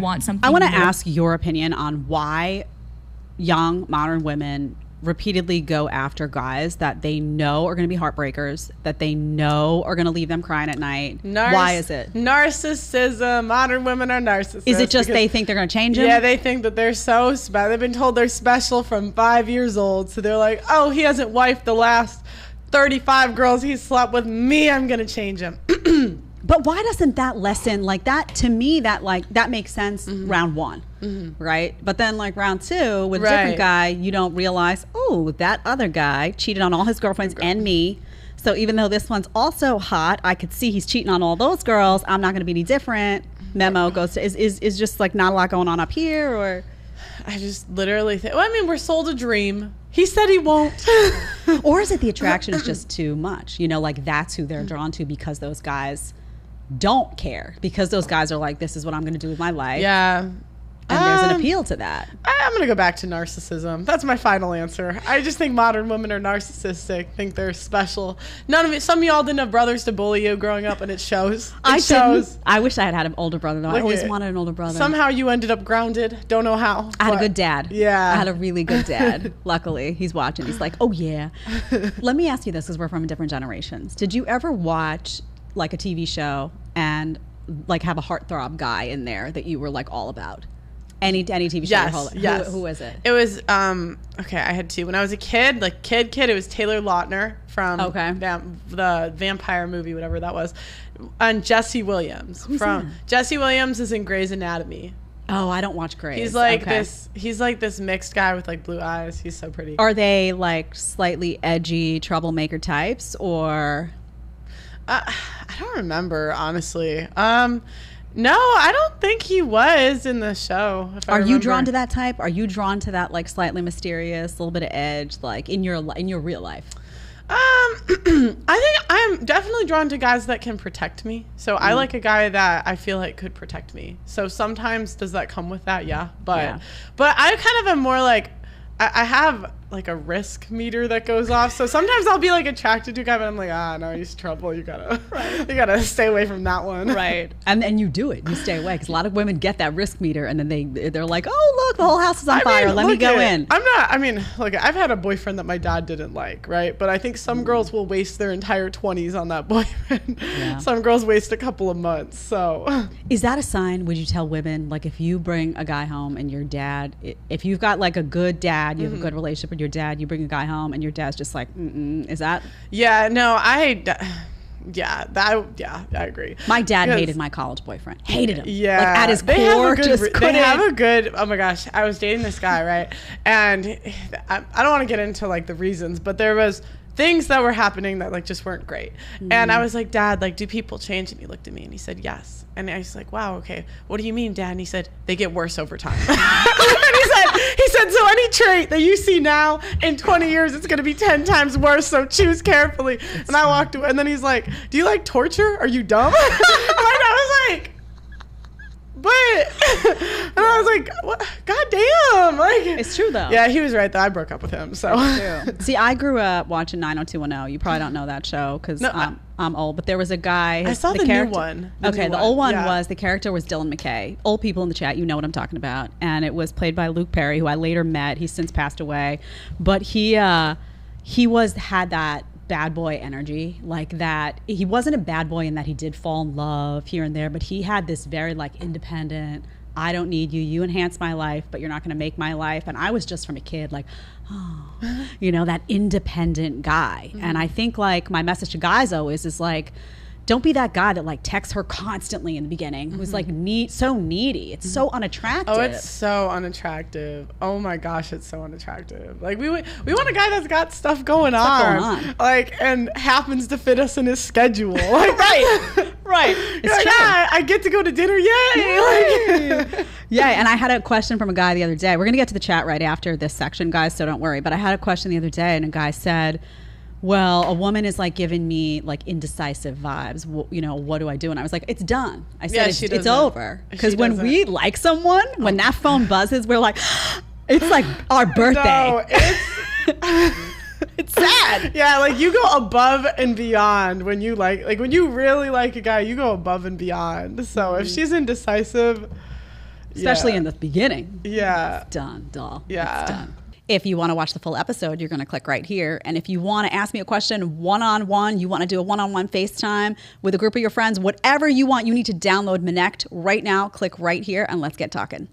want something. I want to ask your opinion on why young modern women repeatedly go after guys that they know are going to be heartbreakers, that they know are going to leave them crying at night. Why is it? Narcissism. Modern women are narcissists. Is it just they think they're going to change them? Yeah, they think that they're so special. They've been told they're special from 5 years old. So they're like, oh, he hasn't wifed the last 35 girls he slept with. Me, I'm going to change him. But why doesn't that lesson, like that, to me, that makes sense round one, right? But then like round two with a different guy, you don't realize, oh, that other guy cheated on all his girlfriends and me. So even though this one's also hot, I could see he's cheating on all those girls. I'm not going to be any different. Memo goes to, is just like not a lot going on up here, or? I just literally think, well, I mean, we're sold a dream. He said he won't. Or is it the attraction is just too much? You know, like that's who they're drawn to because those guys don't care, because those guys are like, this is what I'm going to do with my life. Yeah. And there's an appeal to that. I'm going to go back to narcissism. That's my final answer. I just think modern women are narcissistic, think they're special. None of it. Some of y'all didn't have brothers to bully you growing up, and it shows. It shows. I wish I had an older brother, though. I always wanted an older brother. Somehow you ended up grounded. Don't know how. I had a good dad. Yeah. I had a really good dad. Luckily, he's watching. He's like, oh, yeah. Let me ask you this, because we're from different generations. Did you ever watch like a TV show and like have a heartthrob guy in there that you were like all about? Any TV show? Yes. Who was it? It was okay, I had two. When I was a kid, like kid, it was Taylor Lautner from the vampire movie, whatever that was. And Jesse Williams. Jesse Williams is in Grey's Anatomy. Oh, I don't watch Grey's. He's like this mixed guy with like blue eyes. He's so pretty. Are they like slightly edgy troublemaker types, or? I don't remember, honestly. No, I don't think he was in the show. Are you drawn to that type? Are you drawn to that like slightly mysterious, little bit of edge, like in your real life? I think I'm definitely drawn to guys that can protect me. So I like a guy that I feel like could protect me. So sometimes does that come with that? Yeah. But I kind of am more like, I have like a risk meter that goes off. So sometimes I'll be like attracted to a guy, but I'm like, no, he's trouble. You gotta stay away from that one. Right. And you do it. You stay away, because a lot of women get that risk meter, and then they're like, oh, look, the whole house is on fire. Let me go in. Look, I've had a boyfriend that my dad didn't like, right? But I think some girls will waste their entire 20s on that boyfriend. Yeah. Some girls waste a couple of months. So is that a sign? Would you tell women, like, if you bring a guy home and your dad, if you've got like a good dad, you have a good relationship with your dad, you bring a guy home and your dad's just like, is that? Yeah, no, I agree. My dad hated my college boyfriend. Hated him. Yeah. Like at his core, they have a good, oh my gosh, I was dating this guy, right? And I don't want to get into like the reasons, but there was things that were happening that like just weren't great. And I was like, Dad, like, do people change? And he looked at me and he said, yes. And I was like, wow, okay. What do you mean, Dad? And he said, they get worse over time. And he said, so any trait that you see now in 20 years, it's going to be 10 times worse. So choose carefully. And I walked away. And then he's like, do you like torture? Are you dumb? And I was like, but, and I was like, what? God damn. Like, it's true though. Yeah, he was right though. I broke up with him. So see, I grew up watching 90210. You probably don't know that show because I'm old, but there was a guy. I saw the new one. The old one was, the character was Dylan McKay. Old people in the chat, you know what I'm talking about. And it was played by Luke Perry, who I later met. He's since passed away. But he had that bad boy energy, like that. He wasn't a bad boy in that he did fall in love here and there, but he had this very like independent, I don't need you, you enhance my life, but you're not going to make my life. And I was just from a kid like, oh, you know, that independent guy. And I think like my message to guys always is like, don't be that guy that like texts her constantly in the beginning, who's like so needy. It's so unattractive. Oh, it's so unattractive. Oh my gosh, it's so unattractive. Like we want a guy that's got stuff going on, like, and happens to fit us in his schedule. Like, right. It's like, true. I get to go to dinner. Yay! Like, yeah. And I had a question from a guy the other day. We're gonna get to the chat right after this section, guys, so don't worry. But I had a question the other day, and a guy said, well, a woman is like giving me like indecisive vibes. You know, what do I do? And I was like, it's done. I said, it's over. Because when we like someone, when that phone buzzes, we're like, it's like our birthday. No, it's sad. Yeah, like you go above and beyond when you when you really like a guy, you go above and beyond. So if she's indecisive, especially in the beginning. Yeah. It's done, doll. Yeah. It's done. If you want to watch the full episode, you're going to click right here. And if you want to ask me a question one-on-one, you want to do a one-on-one FaceTime with a group of your friends, whatever you want, you need to download Connect right now. Click right here and let's get talking.